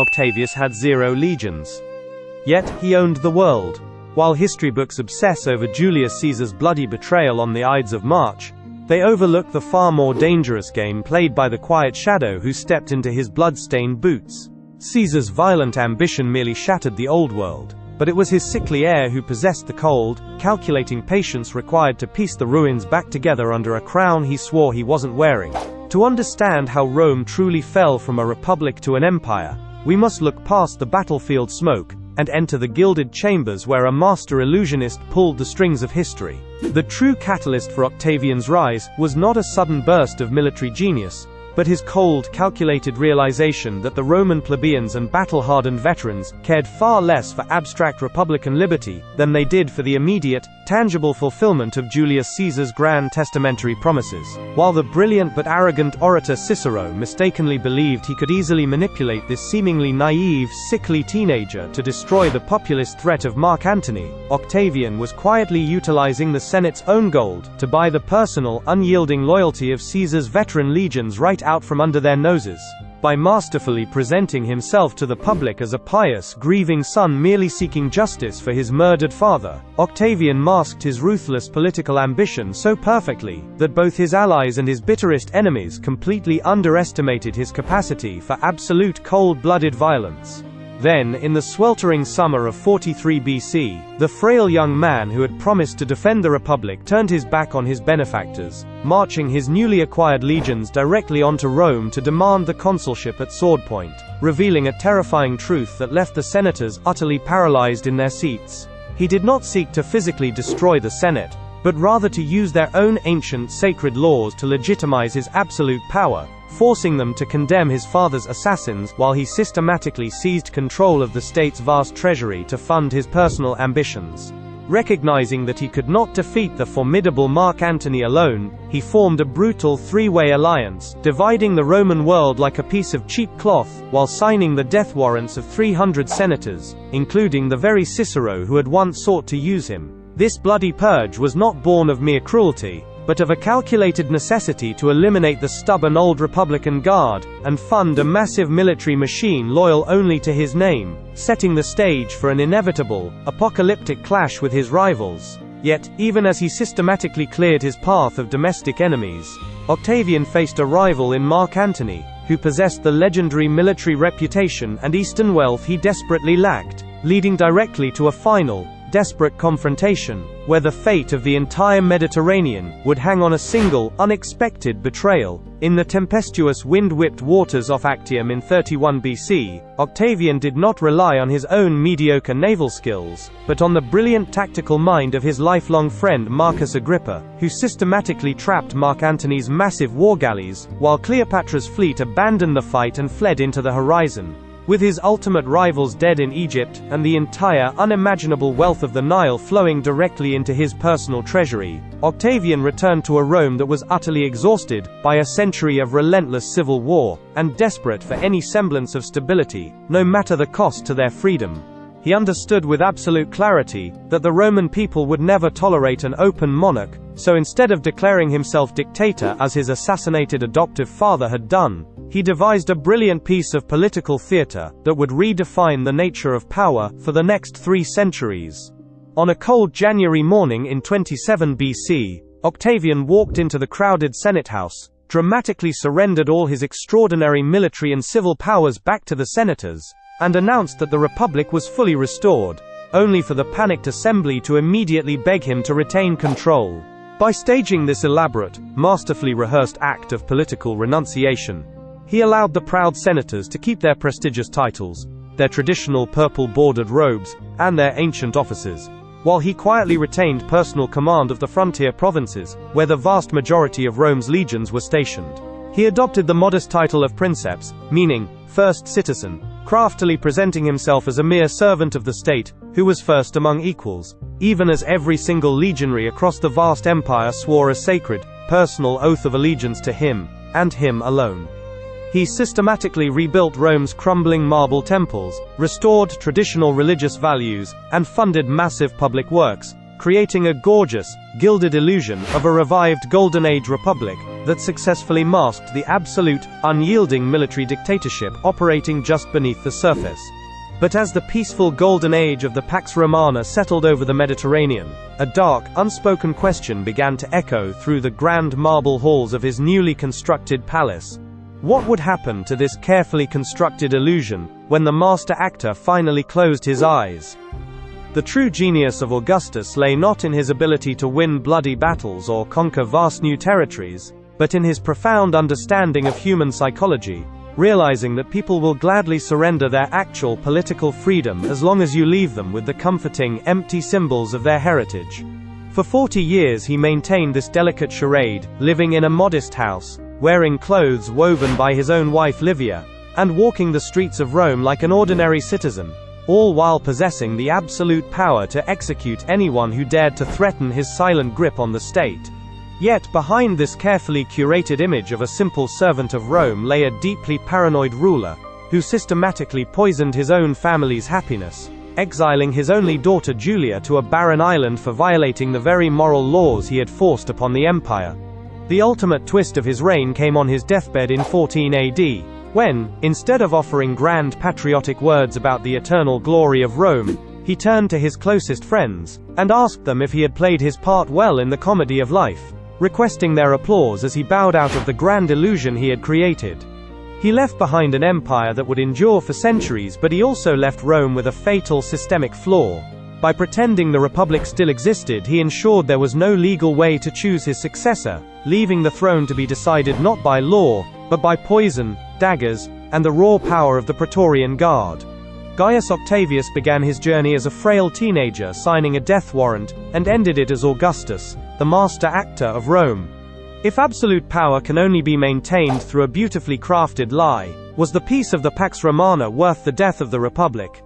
Octavius had 0 legions. Yet, he owned the world. While history books obsess over Julius Caesar's bloody betrayal on the Ides of March, they overlook the far more dangerous game played by the quiet shadow who stepped into his blood-stained boots. Caesar's violent ambition merely shattered the old world, but it was his sickly heir who possessed the cold, calculating patience required to piece the ruins back together under a crown he swore he wasn't wearing. To understand how Rome truly fell from a republic to an empire, we must look past the battlefield smoke and enter the gilded chambers where a master illusionist pulled the strings of history. The true catalyst for Octavian's rise was not a sudden burst of military genius, but his cold, calculated realization that the Roman plebeians and battle-hardened veterans cared far less for abstract republican liberty than they did for the immediate, tangible fulfillment of Julius Caesar's grand testamentary promises. While the brilliant but arrogant orator Cicero mistakenly believed he could easily manipulate this seemingly naive, sickly teenager to destroy the populist threat of Mark Antony, Octavian was quietly utilizing the Senate's own gold to buy the personal, unyielding loyalty of Caesar's veteran legions right out from under their noses. By masterfully presenting himself to the public as a pious, grieving son merely seeking justice for his murdered father, Octavian masked his ruthless political ambition so perfectly that both his allies and his bitterest enemies completely underestimated his capacity for absolute cold-blooded violence. Then, in the sweltering summer of 43 BC, the frail young man who had promised to defend the Republic turned his back on his benefactors, marching his newly acquired legions directly onto Rome to demand the consulship at sword point, revealing a terrifying truth that left the senators utterly paralyzed in their seats. He did not seek to physically destroy the Senate, but rather to use their own ancient sacred laws to legitimize his absolute power, forcing them to condemn his father's assassins while he systematically seized control of the state's vast treasury to fund his personal ambitions. Recognizing that he could not defeat the formidable Mark Antony alone, he formed a brutal three-way alliance, dividing the Roman world like a piece of cheap cloth, while signing the death warrants of 300 senators, including the very Cicero who had once sought to use him. This bloody purge was not born of mere cruelty, but of a calculated necessity to eliminate the stubborn old Republican Guard, and fund a massive military machine loyal only to his name, setting the stage for an inevitable, apocalyptic clash with his rivals. Yet, even as he systematically cleared his path of domestic enemies, Octavian faced a rival in Mark Antony, who possessed the legendary military reputation and Eastern wealth he desperately lacked, leading directly to a final, desperate confrontation, where the fate of the entire Mediterranean would hang on a single, unexpected betrayal. In the tempestuous wind-whipped waters off Actium in 31 BC, Octavian did not rely on his own mediocre naval skills, but on the brilliant tactical mind of his lifelong friend Marcus Agrippa, who systematically trapped Mark Antony's massive war galleys, while Cleopatra's fleet abandoned the fight and fled into the horizon. With his ultimate rivals dead in Egypt, and the entire unimaginable wealth of the Nile flowing directly into his personal treasury, Octavian returned to a Rome that was utterly exhausted by a century of relentless civil war, and desperate for any semblance of stability, no matter the cost to their freedom. He understood with absolute clarity that the Roman people would never tolerate an open monarch, so instead of declaring himself dictator as his assassinated adoptive father had done, he devised a brilliant piece of political theater that would redefine the nature of power for the next 3 centuries. On a cold January morning in 27 BC, Octavian walked into the crowded Senate House, dramatically surrendered all his extraordinary military and civil powers back to the senators, and announced that the Republic was fully restored, only for the panicked assembly to immediately beg him to retain control. By staging this elaborate, masterfully rehearsed act of political renunciation, he allowed the proud senators to keep their prestigious titles, their traditional purple-bordered robes, and their ancient offices, while he quietly retained personal command of the frontier provinces, where the vast majority of Rome's legions were stationed. He adopted the modest title of princeps, meaning first citizen, craftily presenting himself as a mere servant of the state, who was first among equals, even as every single legionary across the vast empire swore a sacred, personal oath of allegiance to him, and him alone. He systematically rebuilt Rome's crumbling marble temples, restored traditional religious values, and funded massive public works, creating a gorgeous, gilded illusion of a revived Golden Age republic that successfully masked the absolute, unyielding military dictatorship operating just beneath the surface. But as the peaceful Golden Age of the Pax Romana settled over the Mediterranean, a dark, unspoken question began to echo through the grand marble halls of his newly constructed palace. What would happen to this carefully constructed illusion when the master actor finally closed his eyes? The true genius of Augustus lay not in his ability to win bloody battles or conquer vast new territories, but in his profound understanding of human psychology, realizing that people will gladly surrender their actual political freedom as long as you leave them with the comforting, empty symbols of their heritage. For 40 years he maintained this delicate charade, living in a modest house, wearing clothes woven by his own wife Livia, and walking the streets of Rome like an ordinary citizen, all while possessing the absolute power to execute anyone who dared to threaten his silent grip on the state. Yet behind this carefully curated image of a simple servant of Rome lay a deeply paranoid ruler, who systematically poisoned his own family's happiness, exiling his only daughter Julia to a barren island for violating the very moral laws he had forced upon the empire. The ultimate twist of his reign came on his deathbed in 14 AD, when, instead of offering grand patriotic words about the eternal glory of Rome, he turned to his closest friends, and asked them if he had played his part well in the comedy of life, requesting their applause as he bowed out of the grand illusion he had created. He left behind an empire that would endure for centuries, but he also left Rome with a fatal systemic flaw. By pretending the Republic still existed, he ensured there was no legal way to choose his successor, leaving the throne to be decided not by law, but by poison, daggers, and the raw power of the Praetorian Guard. Gaius Octavius began his journey as a frail teenager, signing a death warrant, and ended it as Augustus, the master actor of Rome. If absolute power can only be maintained through a beautifully crafted lie, was the peace of the Pax Romana worth the death of the Republic?